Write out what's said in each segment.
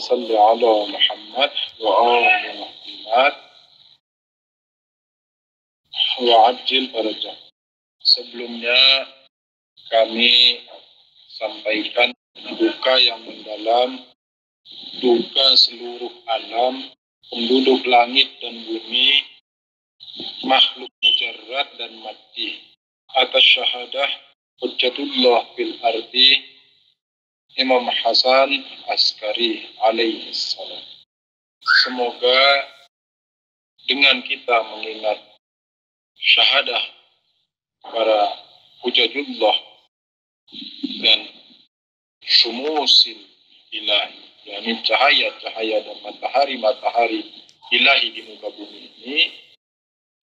salli ala Muhammad wa ali Muhammad wa ajil farajah. Sebelumnya kami sampaikan duka yang mendalam, duka seluruh alam, penduduk langit dan bumi, makhluk mujarrad dan mati, atas syahadah Hujjatullah fil ardi Imam Hasan Askari alaihi salam. Semoga dengan kita mengingat syahadah para Hujjatullah dan syumusil ilahi, yakni cahaya-cahaya dan matahari-matahari ilahi di muka bumi ini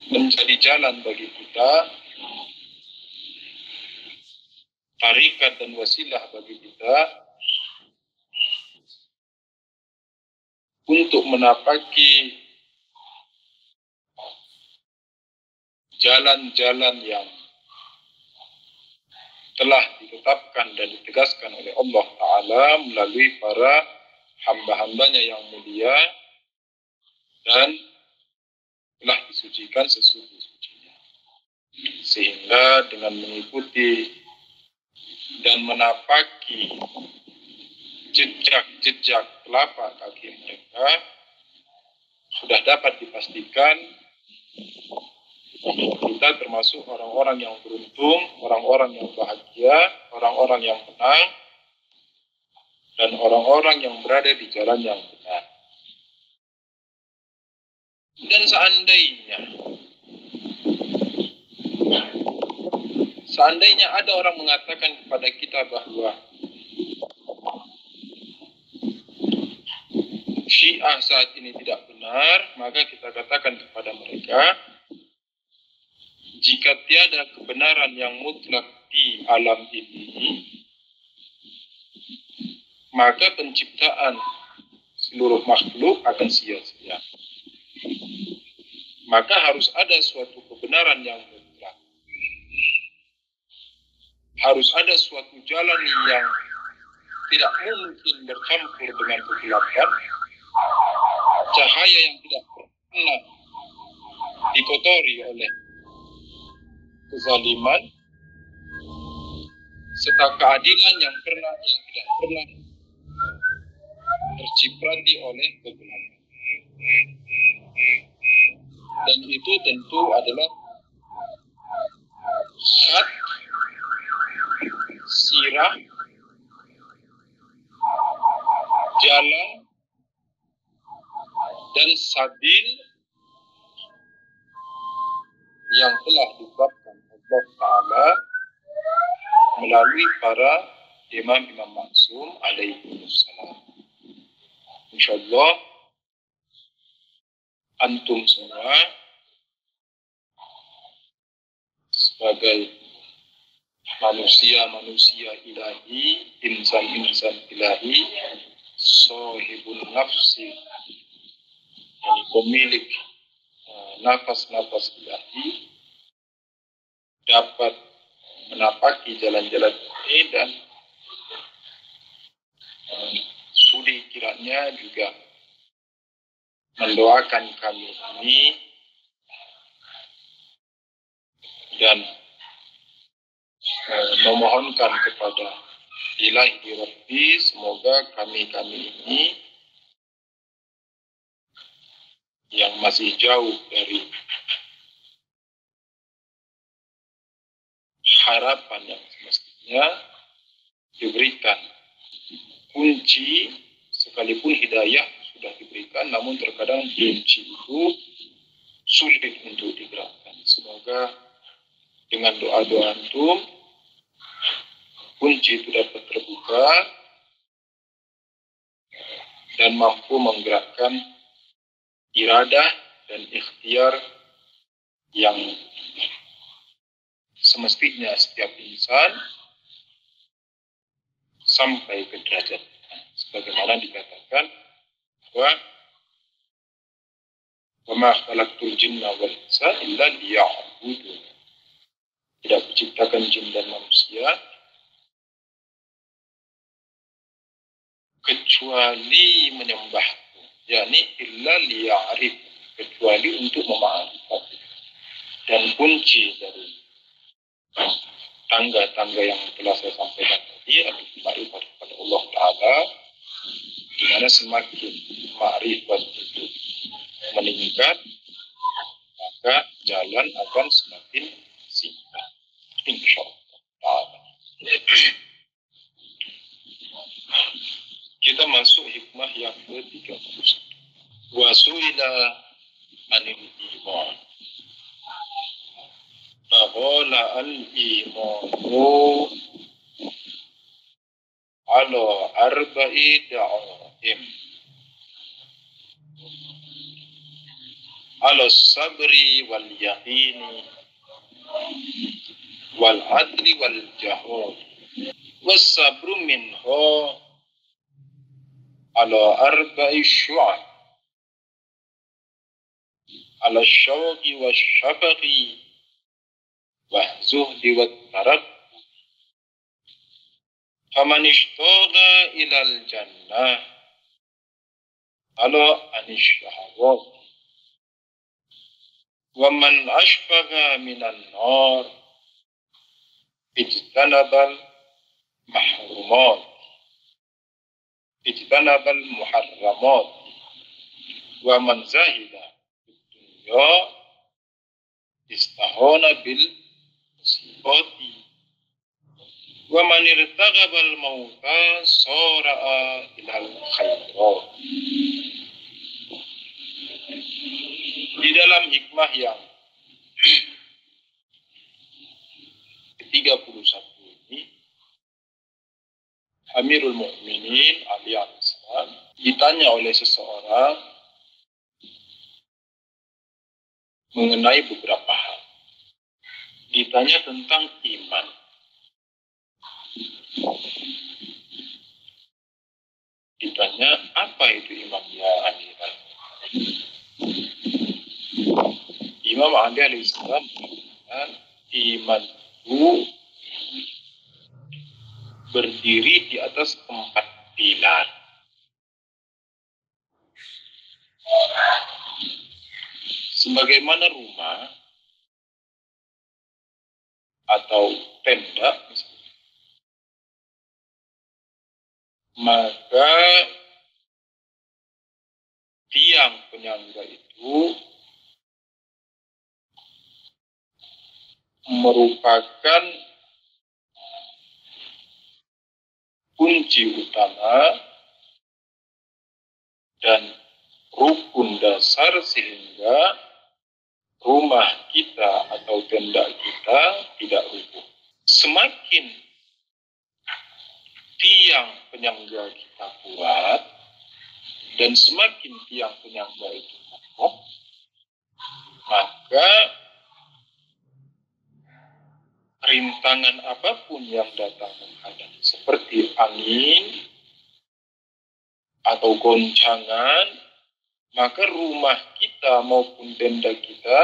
menjadi jalan bagi kita, tarikat dan wasilah bagi kita untuk menapaki jalan-jalan yang telah ditetapkan dan ditegaskan oleh Allah Ta'ala melalui para hamba-hambanya yang mulia dan telah disucikan sesuci-sucinya. Sehingga dengan mengikuti dan menapaki jejak-jejak telapak kaki mereka, sudah dapat dipastikan kita termasuk orang-orang yang beruntung, orang-orang yang bahagia, orang-orang yang menang, dan orang-orang yang berada di jalan yang benar. Dan seandainya ada orang mengatakan kepada kita bahwa Syiah saat ini tidak benar, maka kita katakan kepada mereka, jika tiada kebenaran yang mutlak di alam ini, maka penciptaan seluruh makhluk akan sia-sia. Maka harus ada suatu kebenaran yang mutlak. Harus ada suatu jalan yang tidak mungkin bercampur dengan kegelapan, cahaya yang tidak pernah dikotori oleh kezaliman, serta keadilan yang tidak pernah terciprati oleh kegelapan. Dan itu tentu adalah syat, sirah, jalan, dan sabil yang telah ditetapkan Allah Ta'ala melalui para imam-imam maksum alaihimussalam. InsyaAllah antum semua sebagai manusia-manusia ilahi, insan-insan ilahi, sahibun nafsi, yani pemilik nafas-nafas ilahi, dapat menapaki jalan-jalan ini dan sudi kiranya juga mendoakan kami ini dan memohonkan kepada Ilahi Rabbi, semoga kami-kami ini yang masih jauh dari harapan yang semestinya diberikan kunci, sekalipun hidayah sudah diberikan, namun terkadang kunci itu sulit untuk digerakkan. Semoga dengan doa-doa antum kunci itu dapat terbuka dan mampu menggerakkan iradah dan ikhtiar yang semestinya setiap insan sampai ke derajat sebagaimana dikatakan bahwa wa ma khalaqtul jinna wal insa illa liya'budun. Tidak diciptakan jin dan manusia kecuali menyembahku, yakni illa liya'rif, kecuali untuk memaafkan. Dan kunci dari tangga-tangga yang telah saya sampaikan tadi adalah ma'rifat kepada Allah Ta'ala, di mana semakin ma'rifat itu meningkat, maka jalan akan semakin singkat, insyaallah. Kita masuk hikmah yang ke-31. Wasuila anil iman. Faqala al-imanu ala arba'i da'aim. Ala sabri wal yaqini wal adli wal jahud. Was sabru minhu ala arba'i syu'ab. Ala syauqi was syafaqi wa zuhdi wat tarab. Faman ishtaqa ilal jannah ala anish syahawat. Wa man ashfaqa minan nar ijtanabal mahrumat. Ijtanabal muharramat. Wa man zahida dunya istahona bil musibati. Wa man irtaghabal mauta sara'a ilal khairat. Di dalam hikmah yang ke-31 ini, Amirul Mukminin Ali alaihissalam ditanya oleh seseorang mengenai beberapa hal. Ditanya tentang iman. Ditanya, apa itu iman ya Amiral? Imam Ali alaihissalam mengatakan, iman itu berdiri di atas 4 pilar. Sebagaimana rumah atau tenda, maka tiang penyangga itu merupakan kunci utama dan rukun dasar sehingga rumah kita atau tenda kita tidak rubuh. Semakin tiang penyangga kita kuat dan semakin tiang penyangga itu kokoh, maka rintangan apapun yang datang menghadap, seperti angin atau goncangan, maka rumah kita maupun tenda kita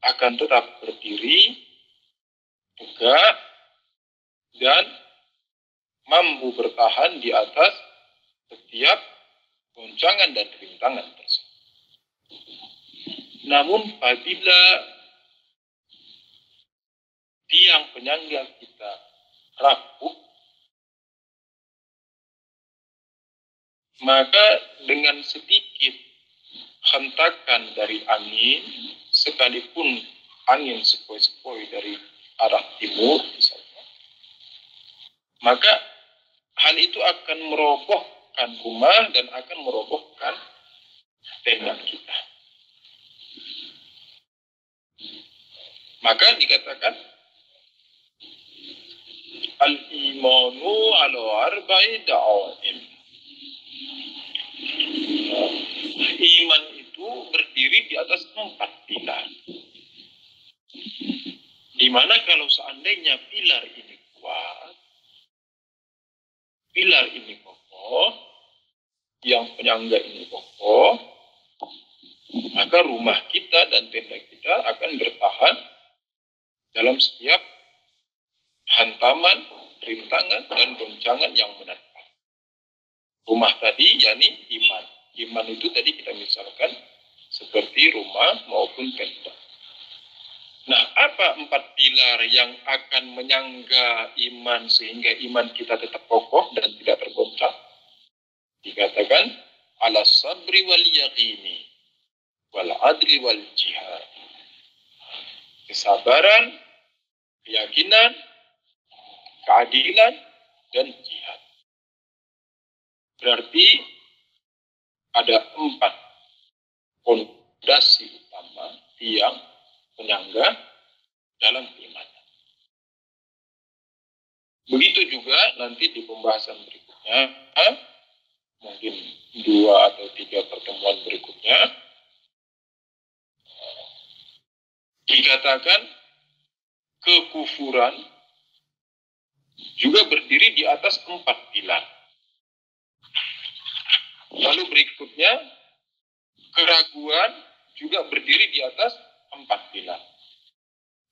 akan tetap berdiri tegak dan mampu bertahan di atas setiap goncangan dan rintangan tersebut. Namun apabila tiang penyangga kita rapuh, maka dengan sedikit hentakan dari angin, sekalipun angin sepoi-sepoi dari arah timur misalnya, maka hal itu akan merobohkan rumah dan akan merobohkan tenda kita. Maka dikatakan al-imanu ala arba'i da'aim. Iman itu berdiri di atas 4 pilar. Di mana kalau seandainya pilar ini kuat, pilar ini kokoh, yang penyangga ini kokoh, maka rumah kita dan tenda kita akan bertahan dalam setiap hantaman, rintangan, dan goncangan yang menerpa. Rumah tadi yakni iman. Iman itu tadi kita misalkan seperti rumah maupun tenda. Nah, apa 4 pilar yang akan menyangga iman sehingga iman kita tetap kokoh dan tidak tergoncang? Dikatakan ala sabri wal yaqini wal adli wal jihad. Kesabaran, keyakinan, keadilan, dan jihad. Berarti ada 4 fondasi utama yang penyangga dalam keimanan. Begitu juga nanti di pembahasan berikutnya, mungkin 2 atau 3 pertemuan berikutnya, dikatakan kekufuran juga berdiri di atas 4 pilar. Lalu berikutnya, keraguan juga berdiri di atas 4 pilar.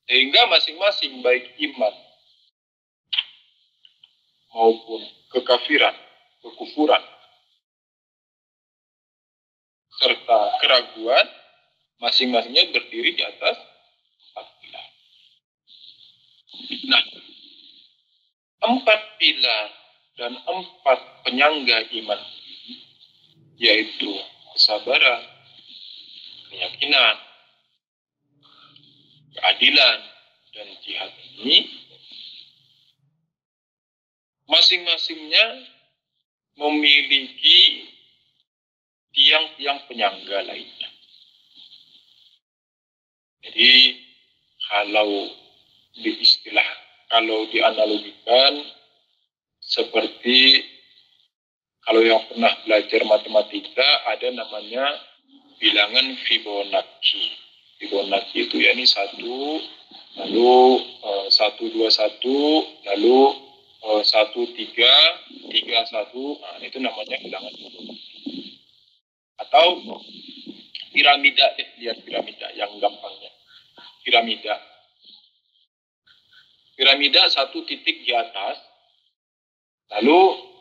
Sehingga masing-masing baik iman maupun kekafiran, kekufuran, serta keraguan, masing-masingnya berdiri di atas 4 pilar. Nah, 4 pilar dan 4 penyangga iman, yaitu kesabaran, keyakinan, keadilan, dan jihad ini, masing-masingnya memiliki tiang-tiang penyangga lainnya. Jadi, kalau dianalogikan seperti kalau yang pernah belajar matematika ada namanya bilangan Fibonacci. Fibonacci itu yakni 1, lalu 121, lalu 13, 31, nah, itu namanya bilangan Fibonacci. Atau piramida, lihat piramida yang gampangnya. Piramida 1 titik di atas, lalu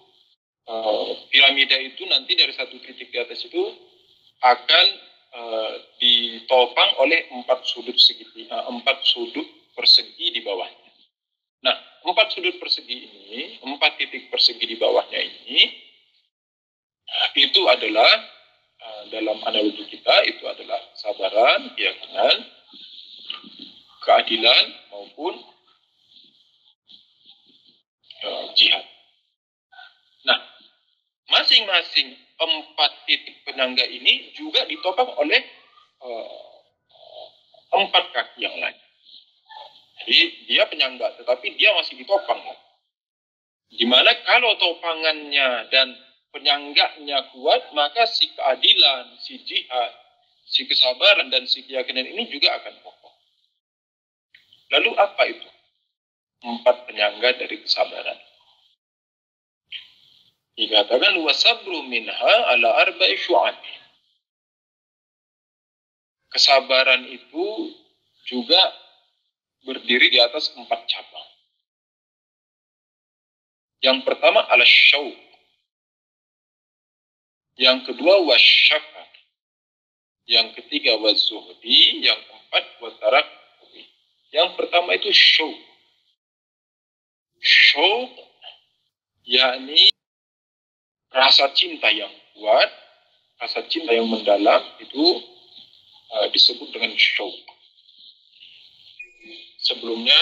piramida itu nanti dari 1 titik di atas itu akan ditopang oleh 4 sudut persegi di bawahnya. Nah, 4 sudut persegi ini, 4 titik persegi di bawahnya ini, itu adalah dalam analogi kita itu adalah kesabaran, keyakinan, keadilan maupun jihad. Nah, masing-masing 4 titik penyangga ini juga ditopang oleh 4 kaki yang lain. Jadi dia penyangga, tetapi dia masih ditopang. Dimana kalau topangannya dan penyangganya kuat, maka si keadilan, si jihad, si kesabaran, dan si keyakinan ini juga akan kokoh. Lalu apa itu 4 penyangga dari kesabaran? Dikatakan wasabru minha ala arba'i syu'abi. Kesabaran itu juga berdiri di atas 4 cabang. Yang pertama ala syauq. Yang kedua wasyafaq. Yang ketiga wazuhdi. Yang keempat watarakkubi. Yang pertama itu syauq. Syauq yakni rasa cinta yang kuat, rasa cinta yang mendalam, itu disebut dengan syauq. Sebelumnya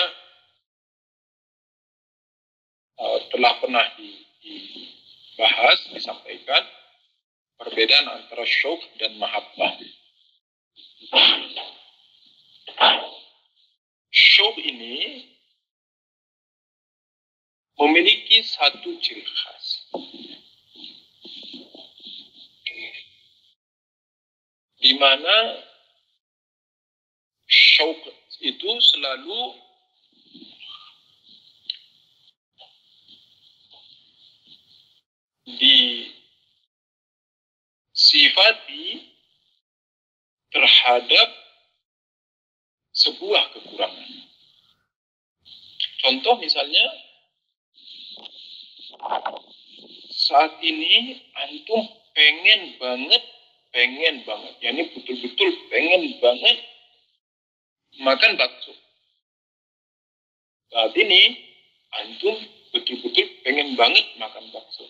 telah pernah dibahas, disampaikan perbedaan antara syauq dan mahabbah. Syauq ini memiliki satu ciri khas. Di mana syauq itu selalu disifati terhadap sebuah kekurangan. Contoh misalnya, saat ini antum pengen banget, yakni betul-betul pengen banget makan bakso. Saat ini antum betul-betul pengen banget makan bakso.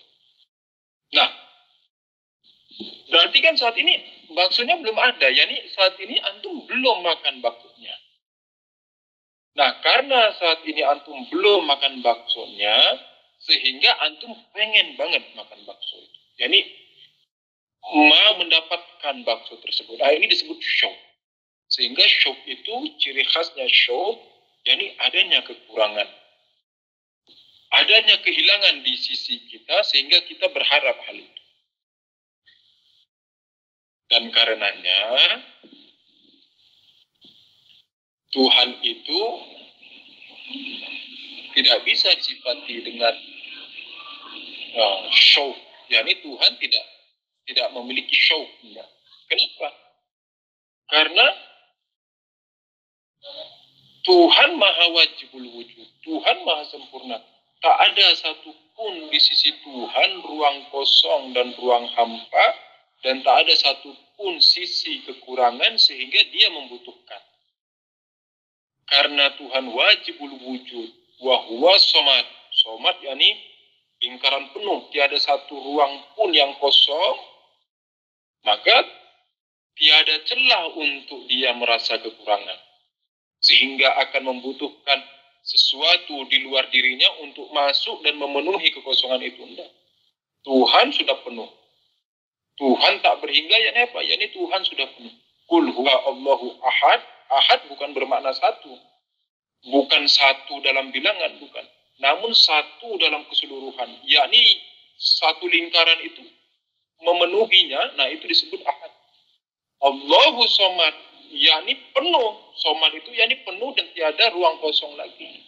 Nah, berarti kan saat ini baksonya belum ada, yakni saat ini antum belum makan baksonya. Nah, karena saat ini antum belum makan baksonya, sehingga antum pengen banget makan bakso itu. Yani mau mendapatkan bakso tersebut. Nah, ini disebut syauq. Sehingga syauq itu ciri khasnya syauq, yani adanya kekurangan. Adanya kehilangan di sisi kita sehingga kita berharap hal itu. Dan karenanya Tuhan itu tidak bisa disifati dengan syauq. Yani Tuhan tidak memiliki syauq. Kenapa? Karena Tuhan maha wajibul wujud. Tuhan maha sempurna. Tak ada satupun di sisi Tuhan ruang kosong dan ruang hampa. Dan tak ada satupun sisi kekurangan sehingga dia membutuhkan. Karena Tuhan wajibul wujud. Wahuwa somad. Somad yakni lingkaran penuh. Tiada satu ruang pun yang kosong. Maka tiada celah untuk dia merasa kekurangan. Sehingga akan membutuhkan sesuatu di luar dirinya untuk masuk dan memenuhi kekosongan itu. Enggak. Tuhan sudah penuh. Tuhan tak berhingga, yakni apa? Yakni Tuhan sudah penuh. Qul huwa Allahu ahad. Ahad bukan bermakna satu. Bukan satu dalam bilangan, bukan. Namun satu dalam keseluruhan. Yakni satu lingkaran itu memenuhinya, nah itu disebut ahad. Allahu somad, yakni penuh. Somad itu yakni penuh dan tiada ruang kosong lagi.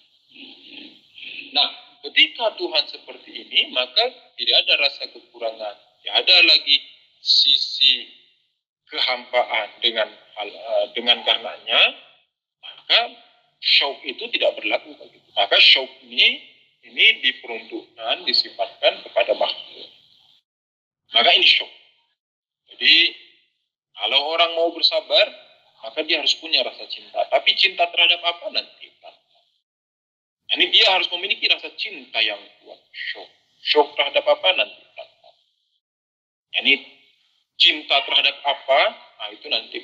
Nah, ketika Tuhan seperti ini, maka tidak ada rasa kekurangan. Tidak ada lagi sisi kehampaan dengan karenanya, maka syauq itu tidak berlaku begitu. Maka syauq ini diperuntukkan, disifatkan kepada makhluk. Maka ini syauq. Jadi kalau orang mau bersabar, maka dia harus punya rasa cinta. Tapi cinta terhadap apa nanti? Ini dia harus memiliki rasa cinta yang kuat. Syauq. Syauq terhadap apa nanti? Ini cinta terhadap apa? Nah, itu nanti.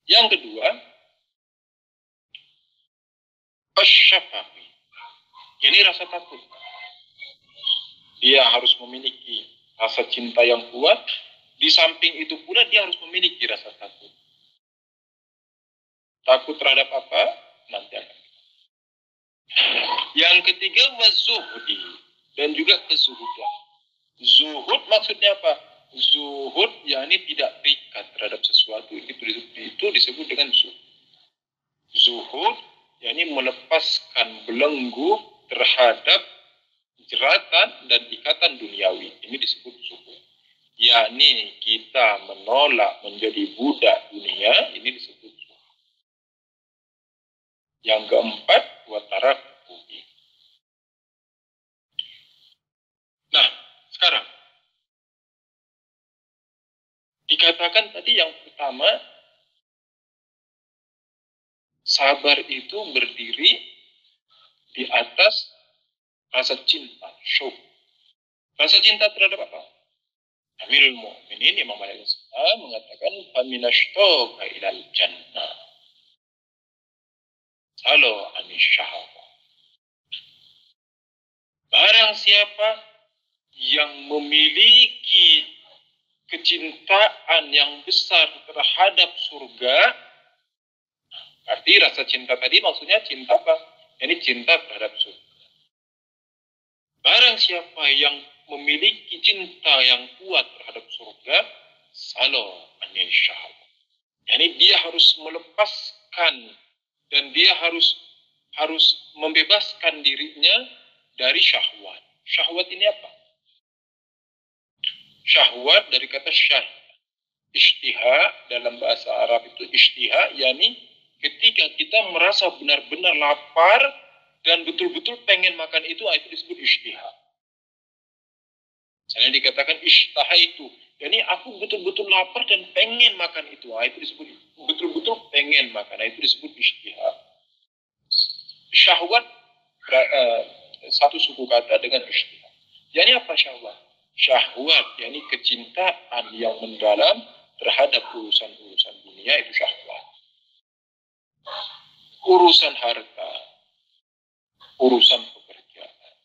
Yang kedua, asyafaqi. Ini rasa takut. Dia harus memiliki rasa cinta yang kuat. Di samping itu pula dia harus memiliki rasa takut. Takut terhadap apa? Nanti akan. Yang ketiga, wazuhudi. Dan juga kezuhudan. Zuhud maksudnya apa? Zuhud yakni tidak terikat terhadap sesuatu. Itu disebut dengan zuhud. Zuhud yakni melepaskan belenggu terhadap jeratan dan ikatan duniawi. Ini disebut zuhud. Yakni kita menolak menjadi budak dunia, ini disebut zuhud. Yang keempat, watarakubi. Nah, sekarang dikatakan tadi yang pertama, sabar itu berdiri di atas rasa cinta, syauq. Rasa cinta terhadap apa? Amirul Mu'minin Imam Ali mengatakan faminashtaqa ilal jannah. Halo anisyahawah. Barang siapa yang memiliki kecintaan yang besar terhadap surga, arti rasa cinta tadi maksudnya cinta apa? Ini cinta terhadap surga. Barang siapa yang memiliki cinta yang kuat terhadap surga, salo anil syahwat. Yani dia harus melepaskan dan dia harus membebaskan dirinya dari syahwat. Syahwat ini apa? Syahwat dari kata syah. Ishtiha dalam bahasa Arab itu ishtiha, yani ketika kita merasa benar-benar lapar dan betul-betul pengen makan itu disebut ishtiha. Misalnya dikatakan ishtahaitu, yani aku betul-betul lapar dan pengen makan itu. Nah, itu disebut betul-betul pengen makan. Nah, itu disebut ishtiha. Syahwat satu suku kata dengan ishtiha. Yani apa syahwat? Syahwat, yani kecintaan yang mendalam terhadap urusan-urusan dunia itu syahwat. Urusan harta, urusan pekerjaan,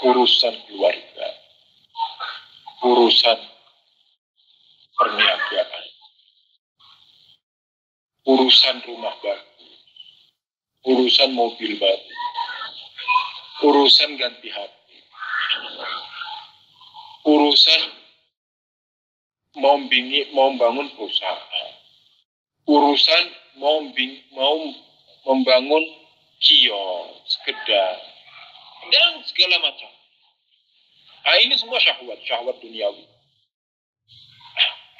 urusan keluarga, urusan perniagaan, urusan rumah baru, urusan mobil baru, urusan ganti hati, urusan mau membangun perusahaan, urusan mau membangun kios, kedai, dan segala macam. Nah, ini semua syahwat duniawi.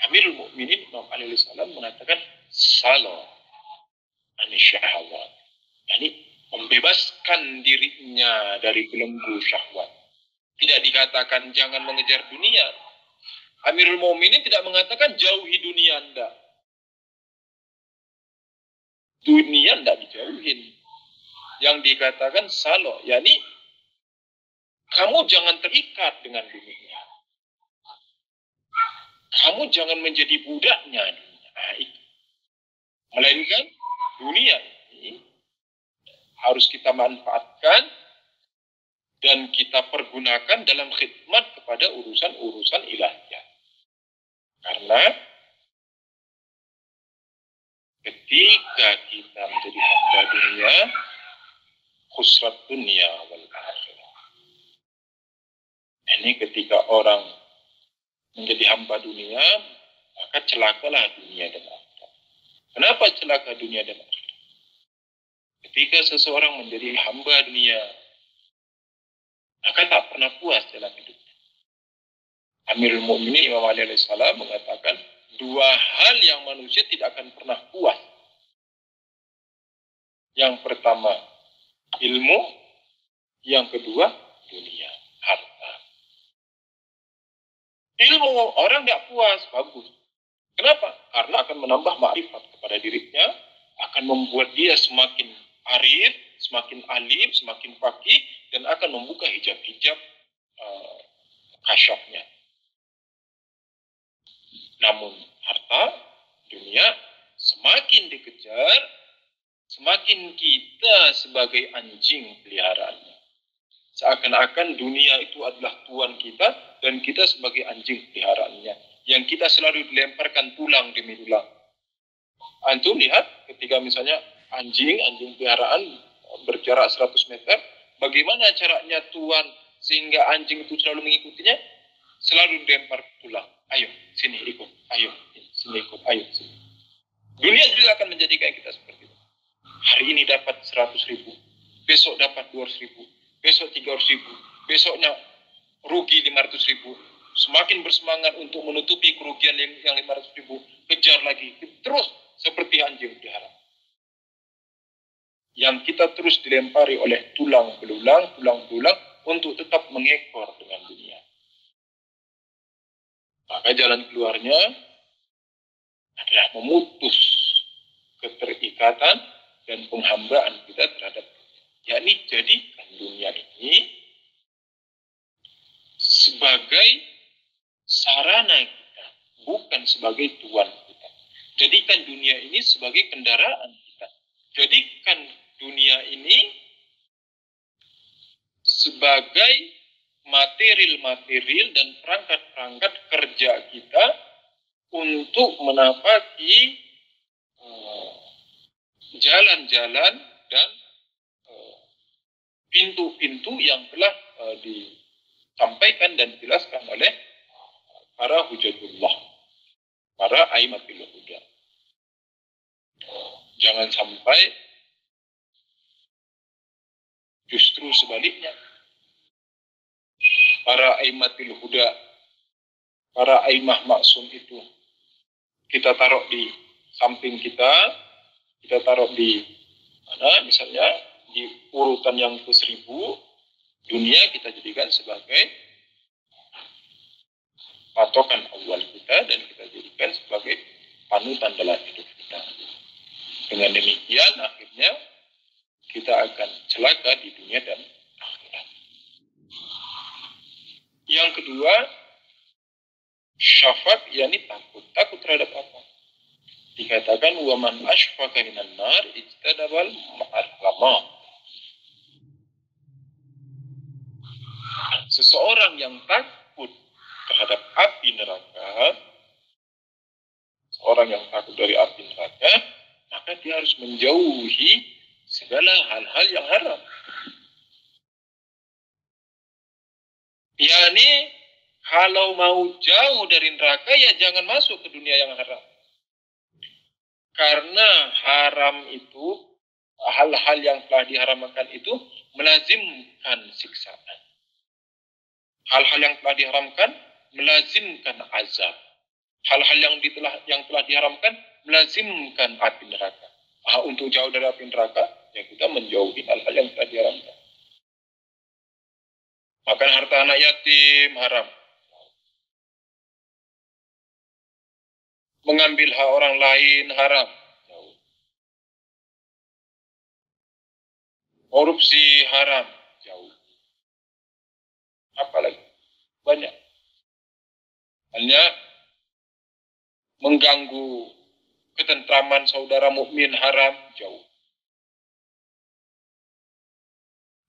Amirul Mukminin Imam Ali alaihissalam mengatakan salah anis syahwat. Yani membebaskan dirinya dari belenggu syahwat. Tidak dikatakan jangan mengejar dunia. Amirul Mukminin tidak mengatakan jauhi dunia Anda. Dunia tidak dijauhin. Yang dikatakan salah, yakni kamu jangan terikat dengan dunia. Kamu jangan menjadi budaknya dunia. Nah, itu. Melainkan dunia ini harus kita manfaatkan dan kita pergunakan dalam khidmat kepada urusan-urusan ilahiyah. Karena ketika kita menjadi hamba dunia, khusrat dunia wal akhirah. Ini ketika orang menjadi hamba dunia, maka celakalah dunia dan akhirat. Kenapa celaka dunia dan akhirat? Ketika seseorang menjadi hamba dunia, maka tak pernah puas dalam hidupnya. Amirul Mukminin Imam Ali alaihissalam mengatakan, dua hal yang manusia tidak akan pernah puas. Yang pertama, ilmu. Yang kedua, dunia, harta. Ilmu, orang tidak puas, bagus. Kenapa? Karena akan menambah makrifat kepada dirinya, akan membuat dia semakin arif, semakin alim, semakin faqih, dan akan membuka hijab-hijab kasyafnya. Namun harta, dunia, semakin dikejar, semakin kita sebagai anjing peliharaannya. Seakan-akan dunia itu adalah tuan kita, dan kita sebagai anjing peliharaannya. Yang kita selalu dilemparkan tulang demi tulang. Antum lihat ketika misalnya anjing peliharaan berjarak 100 meter, bagaimana caranya tuan sehingga anjing itu selalu mengikutinya? Selalu dilempar tulang. Ayo, sini ikut. Ayo, sini ikut. Ayo, sini. Dunia juga akan menjadi kayak kita seperti itu. Hari ini dapat 100.000, besok dapat 200.000, besok 300.000, besoknya rugi 500.000. Semakin bersemangat untuk menutupi kerugian yang 500.000, kejar lagi. Terus seperti anjing pelihara. Yang kita terus dilempari oleh tulang belulang untuk tetap mengekor dengan dunia. Maka jalan keluarnya adalah memutus keterikatan dan penghambaan kita terhadap dunia. Yakni jadikan dunia ini sebagai sarana kita, bukan sebagai tuan kita. Jadikan dunia ini sebagai kendaraan kita. Jadikan dunia ini sebagai material dan perangkat-perangkat kerja kita untuk menapaki jalan-jalan dan pintu-pintu yang telah disampaikan dan dijelaskan oleh para hujatullah, para aimatul huda. Jangan sampai justru sebaliknya. Para aimatul huda, para aimah maksum itu kita taruh di samping kita taruh di mana, misalnya di urutan yang ke-1000, dunia kita jadikan sebagai patokan awal kita dan kita jadikan sebagai panutan dalam hidup kita. Dengan demikian akhirnya kita akan celaka di dunia dan akhirat. Yang kedua, syafaq, yakni takut. Takut terhadap apa? Dikatakan wa man ashfaqa minan nar ijtadabal ma'arrama. Seseorang yang takut terhadap api neraka, seorang yang takut dari api neraka, maka dia harus menjauhi segala hal-hal yang haram. Yani kalau mau jauh dari neraka ya jangan masuk ke dunia yang haram. Karena haram itu, hal-hal yang telah diharamkan itu melazimkan siksaan. Hal-hal yang telah diharamkan melazimkan azab. Hal-hal yang telah diharamkan melazimkan api neraka. Untuk jauh dari api neraka, ya kita menjauhi hal-hal yang telah diharamkan. Makan harta anak yatim haram. Mengambil hak orang lain haram. Korupsi haram. Jauh. Apalagi? Banyak. Hanya mengganggu ketentraman saudara mukmin haram. Jauh.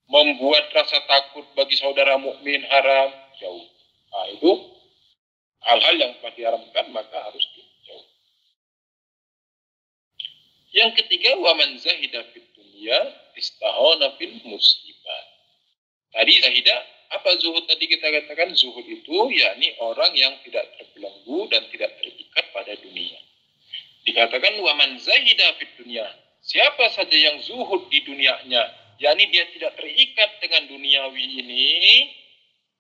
Membuat rasa takut bagi saudara mukmin haram. Jauh. Nah, itu hal-hal yang telah diharamkan maka harus dijauh. Yang ketiga, wa man zahida fid dunya istahana fil musibah. Tadi zahida, apa zuhud tadi kita katakan? Zuhud itu yakni orang yang tidak terbelenggu dan tidak terikat pada dunia. Dikatakan wa man zahida fid dunya. Siapa saja yang zuhud di dunianya, yakni dia tidak terikat dengan duniawi ini,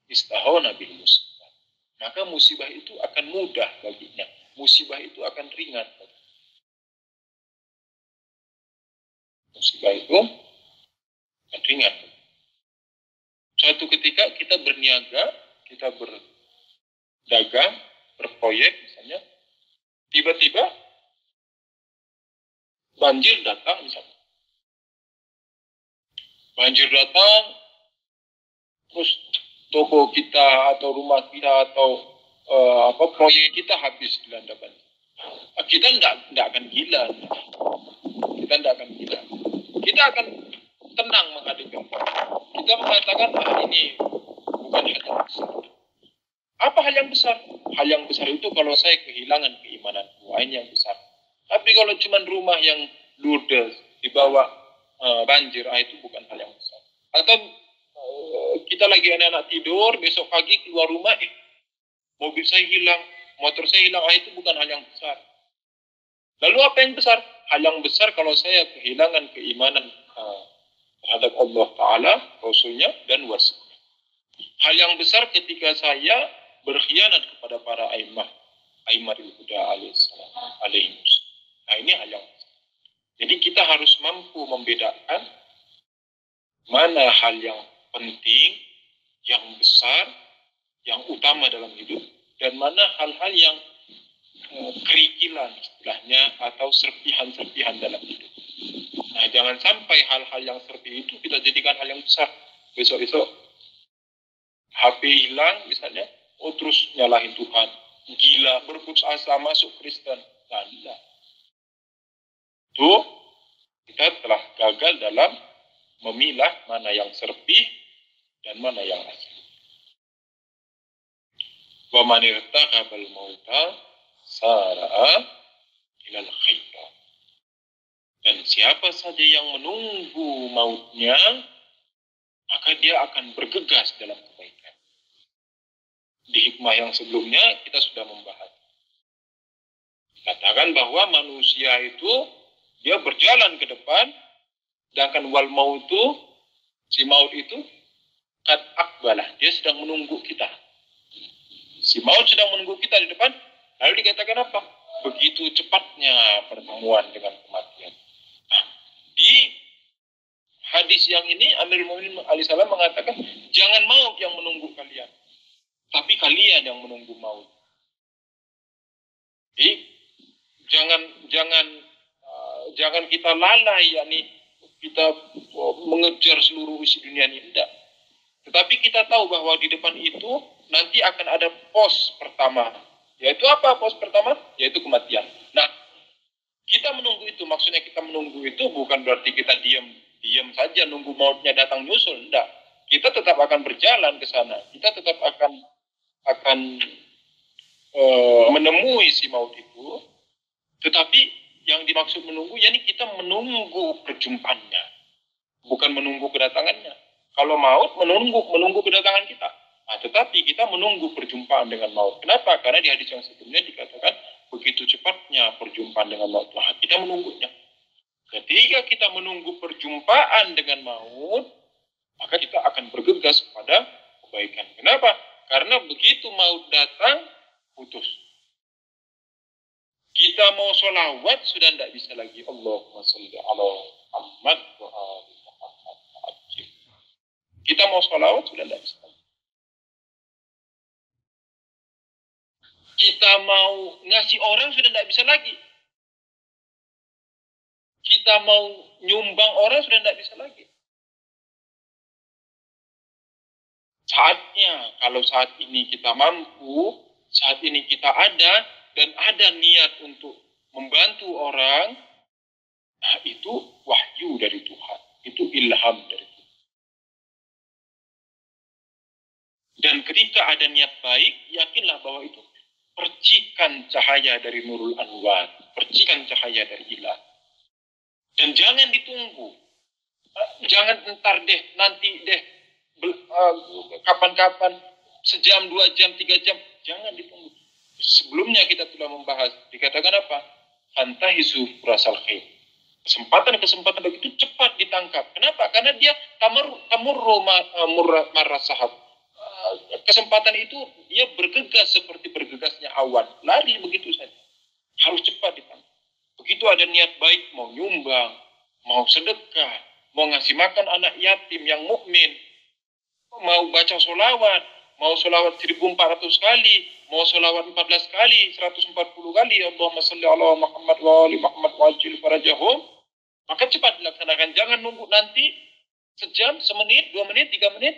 istahana bil musibah. Maka musibah itu akan mudah baginya. Musibah itu akan ringan baginya. Musibah itu akan ringan. Suatu ketika kita berniaga, kita berdagang, berproyek misalnya, tiba-tiba banjir datang misalnya. Banjir datang, terus toko kita atau rumah kita atau proyek kita habis dilanda banjir. Kita tidak akan gila. Kita tidak akan gila. Kita akan tenang menghadapi itu. Kita mengatakan ini bukan hal yang besar. Apa hal yang besar? Hal yang besar itu kalau saya kehilangan keimananku, ini yang besar. Tapi kalau cuma rumah yang ludes dibawa banjir, itu bukan hal yang besar. Atau kita lagi anak-anak tidur, besok pagi keluar rumah, mobil saya hilang, motor saya hilang, itu bukan hal yang besar. Lalu apa yang besar? Hal yang besar kalau saya kehilangan keimanan terhadap Allah Ta'ala, Rasulnya, dan wasiknya. Hal yang besar ketika saya berkhianat kepada para Aimaril Huda alaihi. Nah, ini hal yang besar. Jadi kita harus mampu membedakan mana hal yang penting, yang besar, yang utama dalam hidup, dan mana hal-hal yang kerikilan istilahnya atau serpihan-serpihan dalam hidup. Nah, jangan sampai hal-hal yang seperti itu kita jadikan hal yang besar. Besok-besok HP hilang misalnya, terus nyalahin Tuhan. Gila, berputus asa, masuk Kristen. Nah, tuh kita telah gagal dalam memilah mana yang serpih dan mana yang asli. Wa man irtaqabal mauta sara'a ilal khairat. Dan siapa saja yang menunggu mautnya, maka dia akan bergegas dalam kebaikan. Di hikmah yang sebelumnya kita sudah membahas. Katakan bahwa manusia itu dia berjalan ke depan, sedangkan wal mautu, si maut itu kad akbalah, dia sedang menunggu kita. Si maut sedang menunggu kita di depan, lalu dikatakan apa? Begitu cepatnya pertemuan dengan kematian. Di hadis yang ini Amirul Mukminin alaihissalam mengatakan, jangan maut yang menunggu kalian, tapi kalian yang menunggu maut. Jadi jangan kita lalai, yakni kita mengejar seluruh isi dunia ini, tidak. Tetapi kita tahu bahwa di depan itu nanti akan ada pos pertama. Yaitu apa pos pertama? Yaitu kematian. Nah, kita menunggu itu, maksudnya kita menunggu itu bukan berarti kita diam saja nunggu mautnya datang nyusul, enggak. Kita tetap akan berjalan ke sana. Kita tetap akan menemui si maut itu. Tetapi yang dimaksud menunggu, yakni kita menunggu perjumpaannya, bukan menunggu kedatangannya. Kalau maut menunggu kedatangan kita. Nah, tetapi kita menunggu perjumpaan dengan maut. Kenapa? Karena di hadis yang sebelumnya dikatakan begitu cepatnya perjumpaan dengan maut. Nah, kita menunggunya. Ketika kita menunggu perjumpaan dengan maut, maka kita akan bergegas pada kebaikan. Kenapa? Karena begitu maut datang, putus. Kita mau sholawat sudah tidak bisa lagi. Allahumma sholli ala Muhammad wa ali Muhammad. Kita mau sholawat sudah tidak bisa lagi. Kita mau ngasih orang sudah tidak bisa lagi. Kita mau nyumbang orang sudah tidak bisa lagi. Saatnya, kalau saat ini kita mampu, saat ini kita ada, dan ada niat untuk membantu orang, nah itu wahyu dari Tuhan. Itu ilham dari Tuhan. Dan ketika ada niat baik, yakinlah bahwa itu percikan cahaya dari Nurul Anwar, percikan cahaya dari ilah. Dan jangan ditunggu. Jangan entar deh, nanti deh, kapan-kapan, sejam, 2 jam, 3 jam. Jangan ditunggu. Sebelumnya kita telah membahas, dikatakan apa? Fantahizu rasal khair. Kesempatan begitu cepat ditangkap. Kenapa? Karena dia tamurru marasahab. Kesempatan itu dia bergegas seperti bergegasnya awan. Lari begitu saja. Harus cepat ditangkap. Begitu ada niat baik, mau nyumbang, mau sedekah, mau ngasih makan anak yatim yang mukmin, mau baca sholawat, mau sholawat 1400 kali, mau sholawat 14 kali, 140 kali, Allahumma salli ala Muhammad wa ali Muhammad wa ajil farajahum, maka cepat dilaksanakan. Jangan nunggu nanti sejam, semenit, 2 menit, 3 menit,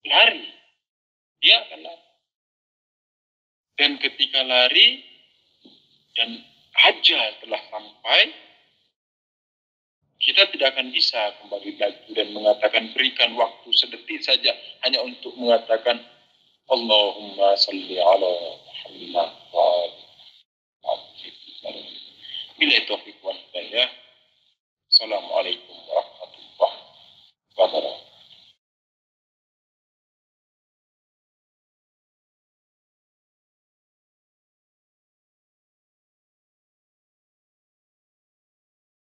lari. Dia akan lari. Dan ketika lari dan ajal telah sampai, kita tidak akan bisa kembali lagi dan mengatakan berikan waktu sedetik saja hanya untuk mengatakan Allahumma salli ala Muhammad wa ali. Bila taufiq wal hidayah. Assalamualaikum warahmatullahi wabarakatuh.